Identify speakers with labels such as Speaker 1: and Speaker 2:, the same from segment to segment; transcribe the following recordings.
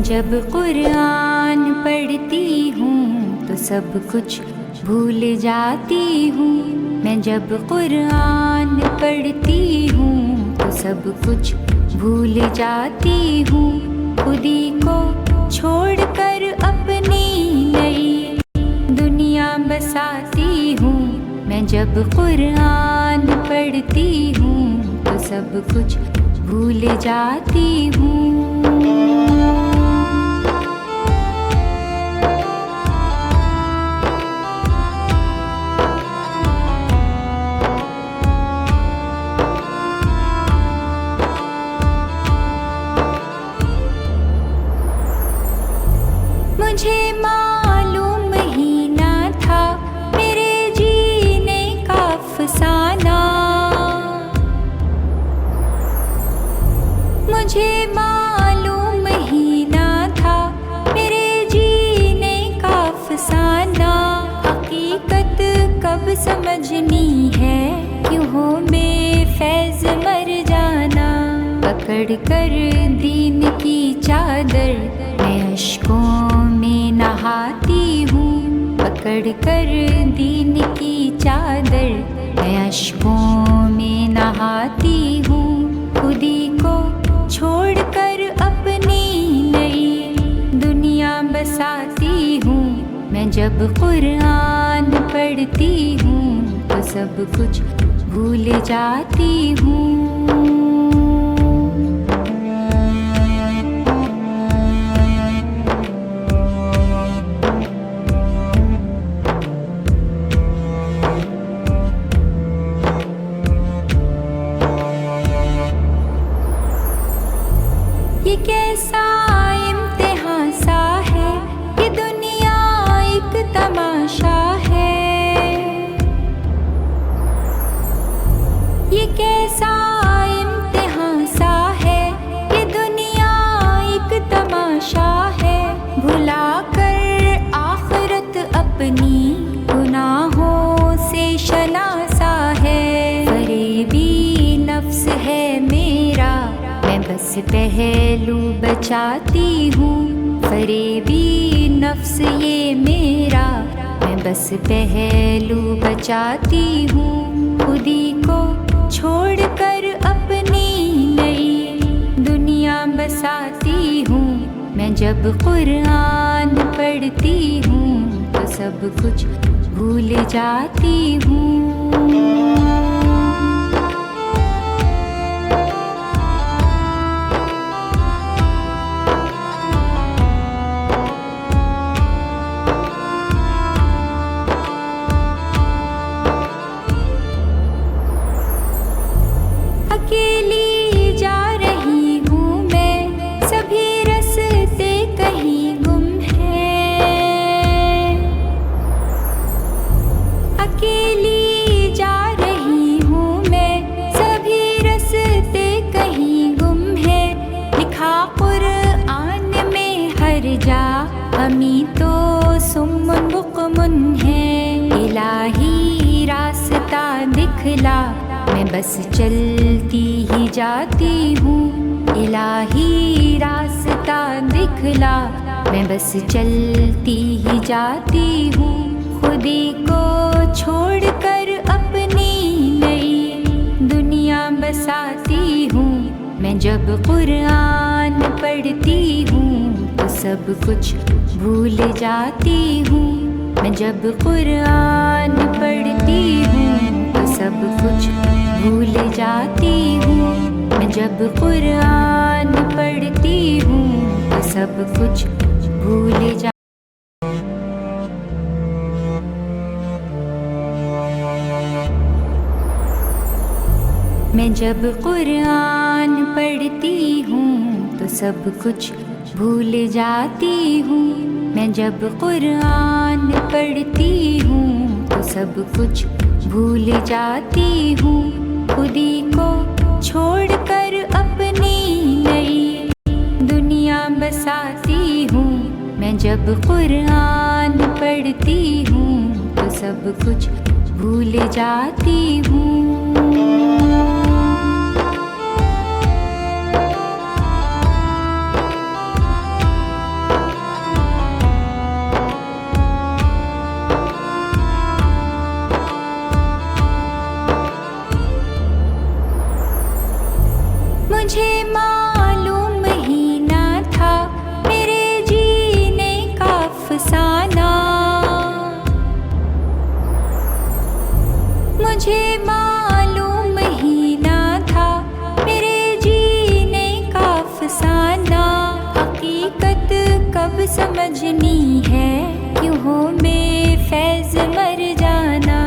Speaker 1: जब कुरान पढ़ती हूँ तो सब कुछ भूल जाती हूँ। मैं जब कुरान पढ़ती हूँ तो सब कुछ भूल जाती हूँ। खुदी को छोड़कर अपनी नई दुनिया बसाती हूँ। मैं जब कुरान पढ़ती हूँ तो सब कुछ भूल जाती हूँ। मुझे मालूम ही ना था मेरे जीने का अफसाना। मुझे मालूम ही ना था मेरे जीने का अफसाना। हकीकत कब समझनी है, क्यों हो बेफैज़ मर जाना। पकड़ कर दीन की चादर मैं अश्कों में नहाती हूँ। पकड़ कर दीन की चादर मैं अश्कों में नहाती हूँ। खुदी को छोड़कर अपनी नई दुनिया बसाती हूँ। मैं जब कुरान पढ़ती हूँ तो सब कुछ भूल जाती हूँ। ये कैसा इम्तिहान सा है, ये दुनिया एक तमाशा है। ये कैसा इम्तिहान सा है, ये दुनिया एक तमाशा है। भुला कर आखिरत अपनी गुनाहों से शनासा है। फरेबी नफ्स है मेरा, मैं बस पहलू बचाती हूँ। फरेबी नफ्स ये मेरा, मैं बस पहलू बचाती हूँ। खुदी को छोड़कर अपनी नई दुनिया बसाती हूँ। मैं जब कुरान पढ़ती हूँ तो सब कुछ भूल जाती हूँ। अकेली जा रही हूँ मैं, सभी रास्ते कहीं गुम हैं। अकेली जा रही हूँ मैं, सभी रास्ते कहीं गुम हैं। लिखा कुरान में हर जा, हमी तो सुम्मुन बुकमुन है। इलाही रास्ता दिखला, मैं बस चलती ही जाती हूँ। इलाही रास्ता दिखला, मैं बस चलती ही जाती हूँ। खुदी को छोड़कर अपनी नई दुनिया बसाती हूँ। मैं जब कुरान पढ़ती हूँ तो सब कुछ भूल जाती हूँ। मैं जब कुरान पढ़ती हूँ तो सब कुछ भूल जाती हूँ। मैं जब कुरान पढ़ती हूँ तो सब कुछ भूल जा। मैं जब कुरान पढ़ती हूँ तो सब कुछ भूल जाती हूँ। मैं जब कुरान पढ़ती हूँ तो सब कुछ भूल जाती हूँ। खुदी को छोड़कर अपनी नई दुनिया बसाती हूँ। मैं जब कुरान पढ़ती हूँ तो सब कुछ भूल जाती हूँ। मुझे मालूम ही ना था मेरे जीने का अफसाना, हकीकत कब समझनी है, क्यों हो बेफैज़ मर जाना।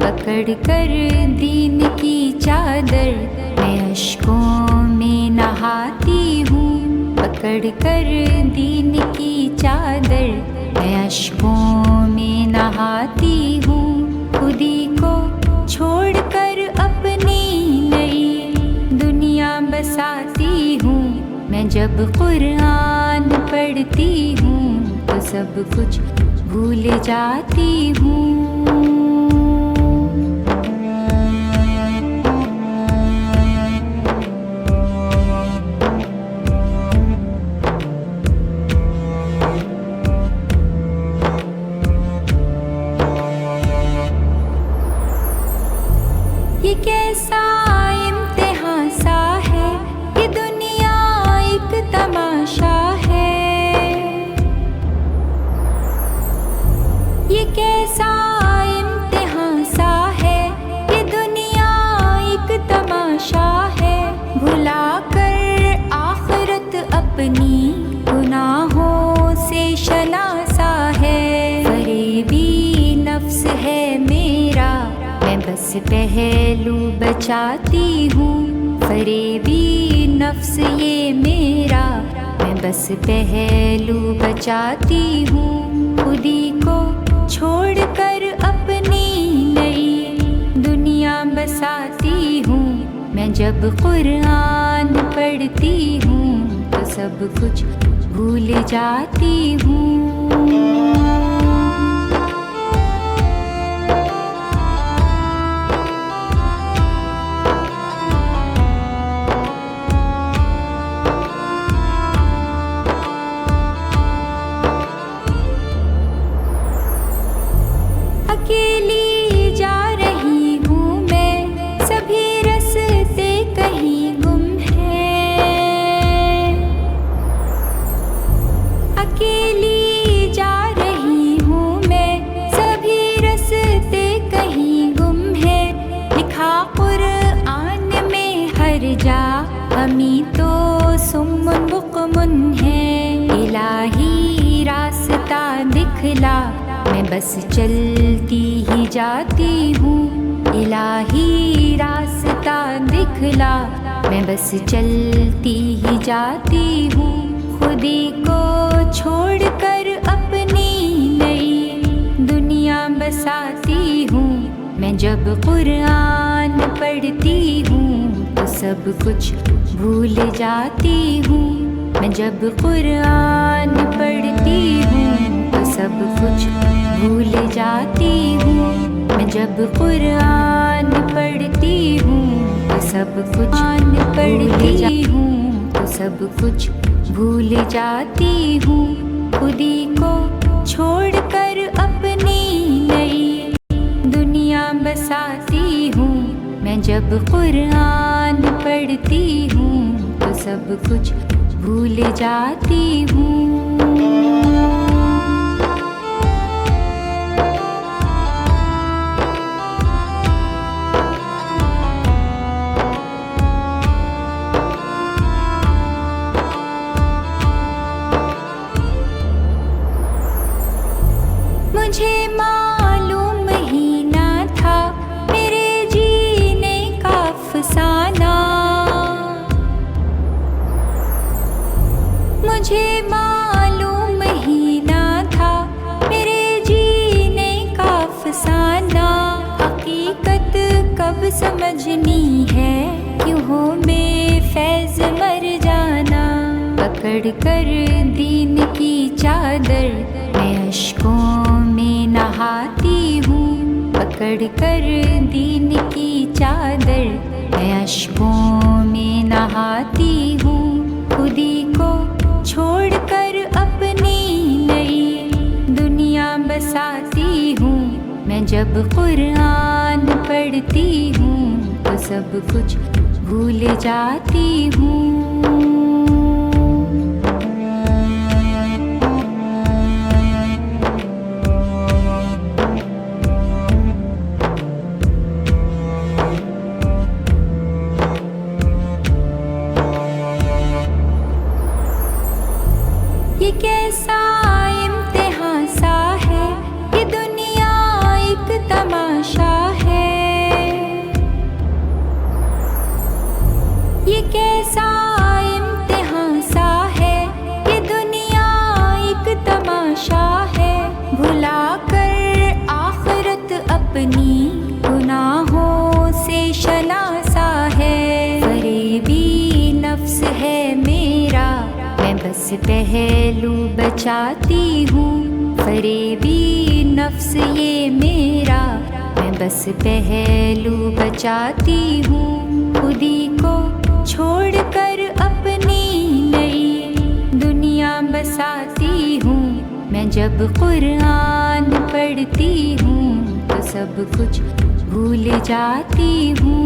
Speaker 1: पकड़ कर दीन की चादर मैं अश्कों में नहाती हूँ, पकड़ कर दीन की चादर मैं अश्कों में नहाती हूँ। खुदी को छोड़कर अपनी नई दुनिया बसाती हूँ। मैं जब कुरान पढ़ती हूँ तो सब कुछ भूल जाती हूँ। ये कैसा इम्तिहान सा है, ये दुनिया एक तमाशा है। ये कैसा इम्तिहान सा है, ये दुनिया एक तमाशा है। भुला कर आखिरत अपनी गुनाहों से शनासा है। फरेबी नफ्स है मेरा, मैं बस पहलू बचाती हूँ। फरेबी नफ्स ये मेरा, मैं बस पहलू बचाती हूँ। खुदी को छोड़कर अपनी नई दुनिया बसाती हूँ। मैं जब कुरान पढ़ती हूँ तो सब कुछ भूल जाती हूँ। अकेली जा रही हूँ मैं, सभी रास्ते कहीं गुम हैं। अकेली जा रही हूँ मैं, सभी रास्ते कहीं गुम हैं। लिखा कुरान में हर जा, हमी तो सुम्मुन बुकमुन है। इलाही रास्ता दिखला, मैं बस चलती ही जाती हूँ। इलाही रास्ता दिखला, मैं बस चलती ही जाती हूँ। खुदी को छोड़कर अपनी नई दुनिया बसाती हूँ। मैं जब कुरान पढ़ती हूँ तो सब कुछ भूल जाती हूँ। मैं जब कुरान पढ़ती हूँ तो सब कुछ भूल जाती हूँ। मैं जब कुरान पढ़ती हूँ तो सब कुछ पढ़ती हूँ तो सब कुछ भूल जाती हूँ। खुदी को छोड़कर अपनी नई दुनिया बसाती हूँ। मैं जब कुरान पढ़ती हूँ तो सब कुछ भूल जाती हूँ। मुझे मालूम ही ना था मेरे जीने का अफसाना। मुझे मालूम ही ना था मेरे जीने का अफसाना। हकीकत कब समझनी है, क्यों हो बेफैज़ मर जाना। पकड़ कर दीन की चादर मैं अश्कों में नहाती हूँ। पकड़ कर दीन की चादर मैं अश्कों में नहाती हूँ। खुदी को छोड़कर अपनी नई दुनिया बसाती हूँ। मैं जब कुरान पढ़ती हूँ तो सब कुछ भूल जाती हूँ। पहलू बचाती हूँ, फरेबी नफ्स ये मेरा, मैं बस पहलू बचाती हूँ। खुदी को छोड़कर अपनी नई दुनिया बसाती हूँ। मैं जब कुरान पढ़ती हूँ तो सब कुछ भूल जाती हूँ।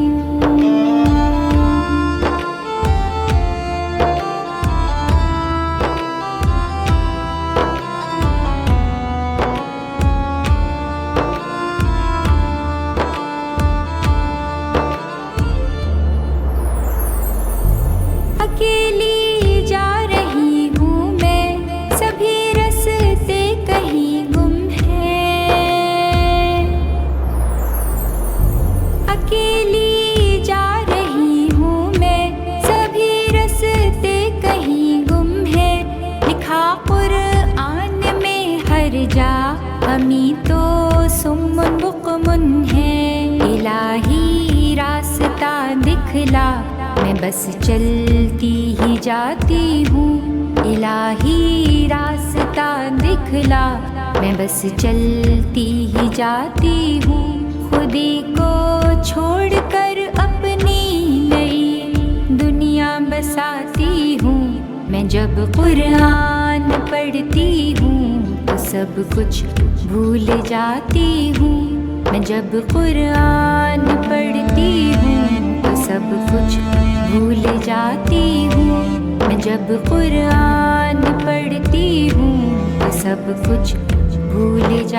Speaker 1: अकेली जा रही हूँ मैं, सभी रास्ते कहीं गुम हैं। अकेली जा रही हूँ मैं, सभी रास्ते कहीं गुम हैं। लिखा कुरान में हर जा, हमी तो सुम्मुन बुकमुन है। इलाही रास्ता दिखला, मैं बस चलती ही जाती हूँ। इलाही रास्ता दिखला, मैं बस चलती ही जाती हूँ। खुदी को छोड़कर अपनी नई दुनिया बसाती हूँ। मैं जब कुरान पढ़ती हूँ तो सब कुछ भूल जाती हूँ। मैं जब कुरान पढ़ती हूँ तो सब कुछ भूल जाती हूँ। मैं जब कुरान पढ़ती हूँ तो सब कुछ भूल जा